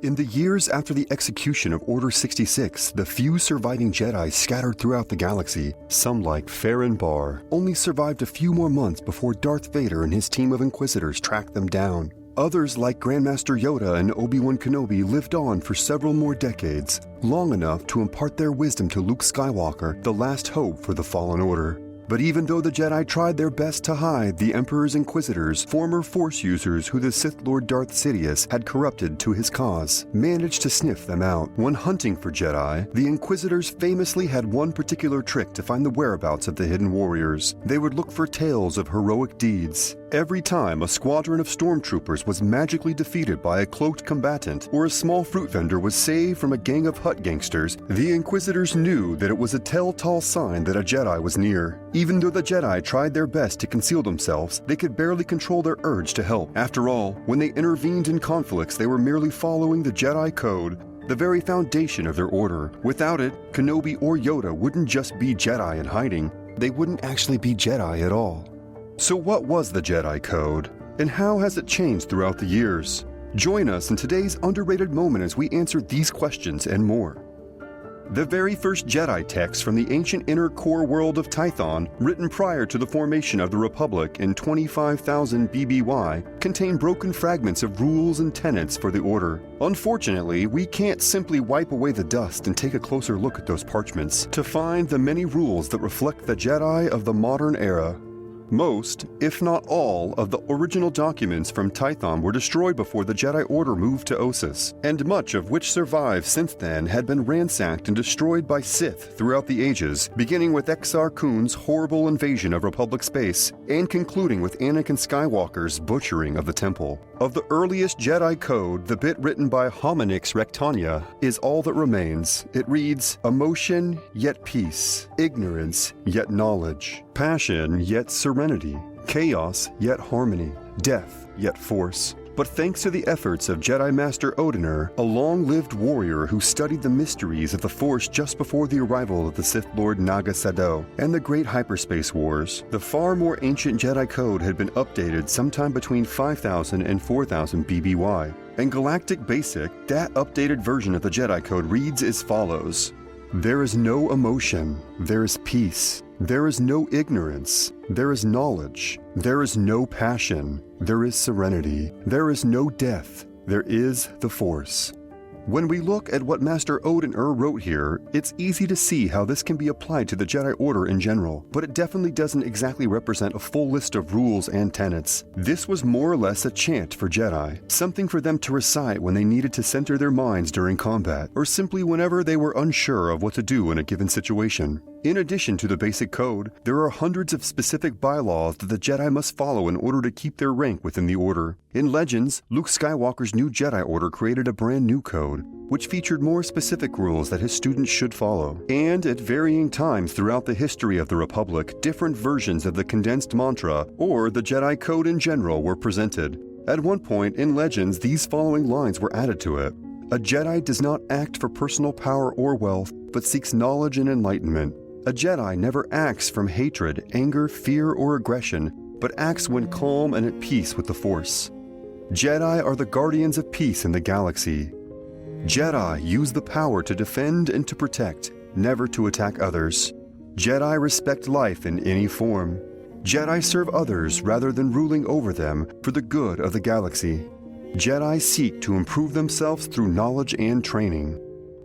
In the years after the execution of Order 66, the few surviving Jedi scattered throughout the galaxy, some like Farron Barr, only survived a few more months before Darth Vader and his team of Inquisitors tracked them down. Others like Grandmaster Yoda and Obi-Wan Kenobi lived on for several more decades, long enough to impart their wisdom to Luke Skywalker, the last hope for the Fallen Order. But even though the Jedi tried their best to hide the Emperor's Inquisitors, former Force users who the Sith Lord Darth Sidious had corrupted to his cause, managed to sniff them out. When hunting for Jedi, the Inquisitors famously had one particular trick to find the whereabouts of the hidden warriors. They would look for tales of heroic deeds. Every time a squadron of stormtroopers was magically defeated by a cloaked combatant, or a small fruit vendor was saved from a gang of Hutt gangsters, the Inquisitors knew that it was a telltale sign that a Jedi was near. Even though the Jedi tried their best to conceal themselves, they could barely control their urge to help. After all, when they intervened in conflicts, they were merely following the Jedi Code, the very foundation of their order. Without it, Kenobi or Yoda wouldn't just be Jedi in hiding, they wouldn't actually be Jedi at all. So what was the Jedi Code, and how has it changed throughout the years? Join us in today's underrated moment as we answer these questions and more. The very first Jedi text from the ancient inner core world of Tython, written prior to the formation of the Republic in 25,000 BBY, contain broken fragments of rules and tenets for the Order. Unfortunately, we can't simply wipe away the dust and take a closer look at those parchments to find the many rules that reflect the Jedi of the modern era. Most, if not all, of the original documents from Tython were destroyed before the Jedi Order moved to Ossus, and much of which survived since then had been ransacked and destroyed by Sith throughout the ages, beginning with Exar Kun's horrible invasion of Republic space, and concluding with Anakin Skywalker's butchering of the Temple. Of the earliest Jedi Code, the bit written by Hominix Rectania is all that remains. It reads, "Emotion, yet peace. Ignorance, yet knowledge. Passion, yet serenity. Chaos, yet harmony. Death, yet force." But thanks to the efforts of Jedi Master Odiner, a long-lived warrior who studied the mysteries of the Force just before the arrival of the Sith Lord Naga Sadow and the Great Hyperspace Wars, the far more ancient Jedi Code had been updated sometime between 5,000 and 4,000 BBY. In Galactic Basic, that updated version of the Jedi Code reads as follows: "There is no emotion, there is peace. There is no ignorance, there is knowledge. There is no passion, there is serenity. There is no death, there is the Force." When we look at what Master Odiner wrote here, it's easy to see how this can be applied to the Jedi Order in general, but it definitely doesn't exactly represent a full list of rules and tenets. This was more or less a chant for Jedi, something for them to recite when they needed to center their minds during combat, or simply whenever they were unsure of what to do in a given situation. In addition to the basic code, there are hundreds of specific bylaws that the Jedi must follow in order to keep their rank within the Order. In Legends, Luke Skywalker's new Jedi Order created a brand new code, which featured more specific rules that his students should follow. And at varying times throughout the history of the Republic, different versions of the condensed mantra, or the Jedi Code in general, were presented. At one point in Legends, these following lines were added to it: "A Jedi does not act for personal power or wealth, but seeks knowledge and enlightenment. A Jedi never acts from hatred, anger, fear, or aggression, but acts when calm and at peace with the Force. Jedi are the guardians of peace in the galaxy. Jedi use the power to defend and to protect, never to attack others. Jedi respect life in any form. Jedi serve others rather than ruling over them for the good of the galaxy. Jedi seek to improve themselves through knowledge and training."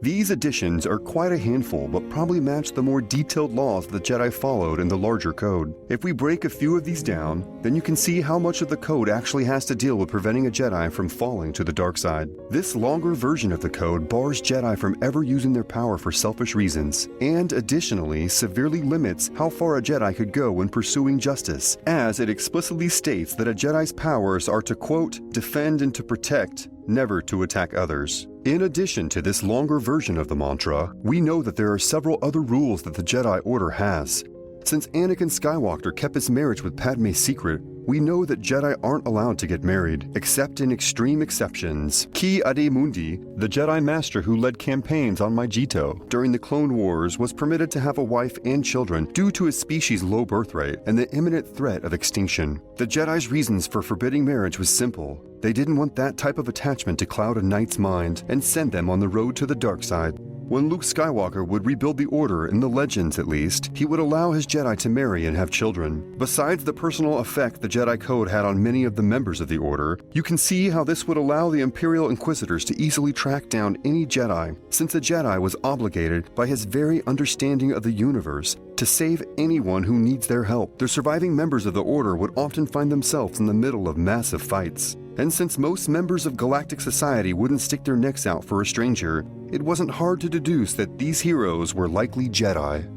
These additions are quite a handful, but probably match the more detailed laws the Jedi followed in the larger code. If we break a few of these down, then you can see how much of the code actually has to deal with preventing a Jedi from falling to the dark side. This longer version of the code bars Jedi from ever using their power for selfish reasons, and additionally severely limits how far a Jedi could go when pursuing justice, as it explicitly states that a Jedi's powers are to, quote, "defend and to protect, never to attack others." In addition to this longer version of the mantra, we know that there are several other rules that the Jedi Order has. Since Anakin Skywalker kept his marriage with Padme secret, We know that Jedi aren't allowed to get married, except in extreme exceptions. Ki-Adi-Mundi, the Jedi Master who led campaigns on Maijito during the Clone Wars, was permitted to have a wife and children due to his species' low birth rate and the imminent threat of extinction. The Jedi's reasons for forbidding marriage was simple. They didn't want that type of attachment to cloud a knight's mind and send them on the road to the dark side. When Luke Skywalker would rebuild the Order, in the legends at least, he would allow his Jedi to marry and have children. Besides the personal effect the Jedi Code had on many of the members of the Order, you can see how this would allow the Imperial Inquisitors to easily track down any Jedi, since a Jedi was obligated by his very understanding of the universe to save anyone who needs their help. The surviving members of the Order would often find themselves in the middle of massive fights. And since most members of galactic society wouldn't stick their necks out for a stranger, it wasn't hard to deduce that these heroes were likely Jedi.